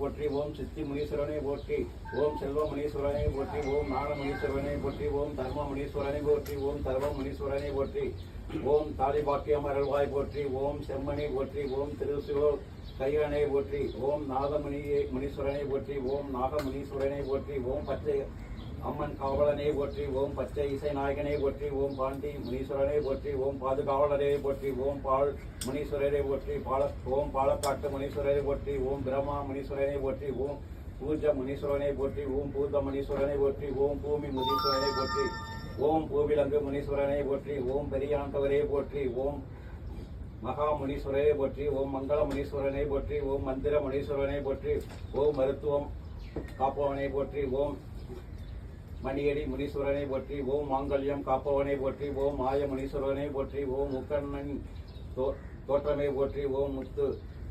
போற்றி. ஓம் சித்தி முனீஸ்வரனை போற்றி. ஓம் செல்வ முனீஸ்வரனை போற்றி. ஓம் ஞான முனீஸ்வரனை போற்றி. ஓம் தர்ம முனீஸ்வரனை போற்றி. ஓம் சர்வ முனீஸ்வரனை போற்றி. ஓம் தாலிபாக்கியம் அருள்வாய் போற்றி. ஓம் செம்மணி போற்றி. ஓம் திருசிவ கையனை போற்றி. ஓம் முனீஸ்வரனை போற்றி. ஓம் முனீஸ்வரனை போற்றி. ஓம் பச்சை அம்மன் காவலனை போற்றி. ஓம் பச்சை இசை நாயகனை போற்றி. ஓம் பாண்டி முனீஸ்வரனை போற்றி. ஓம் பாதுகாவலரை போற்றி. ஓம் பால் முனீஸ்வரரை போற்றி. ஓம் பாலக்காட்டு முனீஸ்வரரை போற்றி. ஓம் பிரம்மா முனீஸ்வரனை போற்றி. ஓம் பூஜ முனீஸ்வரனை போற்றி. ஓம் பூத முனீஸ்வரனை போற்றி. ஓம் பூமி முனீஸ்வரனை போற்றி. ஓம் பூவிலங்கு முனீஸ்வரனை போற்றி. ஓம் பெரியாண்டவரே போற்றி. ஓம் மகா முனீஸ்வரனை போற்றி. ஓம் மங்கள முனீஸ்வரனை போற்றி. ஓம் மந்திர முனீஸ்வரனை போற்றி. ஓம் மருத்துவம் காப்பவனை போற்றி. ஓம் மணியடி முனீஸ்வரனை போற்றி. ஓம் மாங்கல்யம் காப்பவனை போற்றி. ஓம் மாய முனீஸ்வரனை போற்றி. ஓம் முக்கண்ணன் தோற்றமை போற்றி. ஓம் முத்து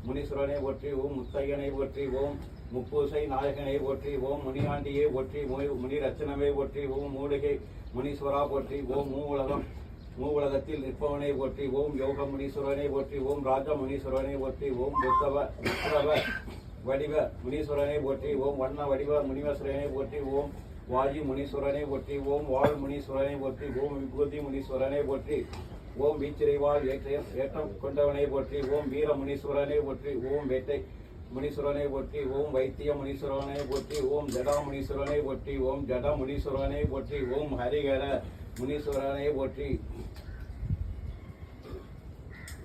முனீஸ்வரனை போற்றி. ஓம் முத்தையனை போற்றி. ஓம் முப்பூசை நாயகனை போற்றி. ஓம் முனியாண்டியை போற்றி. முனிரச்சனவை போற்றி. ஓம் மூலிகை முனீஸ்வரா போற்றி. ஓம் மூவுலகத்தில் நிற்பவனை போற்றி. ஓம் யோக முனீஸ்வரனை போற்றி. ஓம் ராஜ முனீஸ்வரனை போற்றி. ஓம் புத்தவ வடிவ முனீஸ்வரனை போற்றி. ஓம் வண்ண வடிவ முனீஸ்வரனை போற்றி. ஓம் வாயு முனீஸ்வரனை போற்றி. ஓம் வாழ் முனீஸ்வரனை போற்றி. ஓம் விபூதி முனீஸ்வரனை போற்றி. ஓம் வீச்சிறைவாள் ஏற்றம் கொண்டவனை போற்றி. ஓம் வீர முனீஸ்வரனை போற்றி. ஓம் வேட்டை முனீஸ்வரனை போற்றி. ஓம் வைத்திய முனீஸ்வரனை போற்றி. ஓம் ஜடா முனீஸ்வரனை போற்றி. ஓம் ஜட முனீஸ்வரனை போற்றி. ஓம் ஹரிகர முனீஸ்வரனை போற்றி.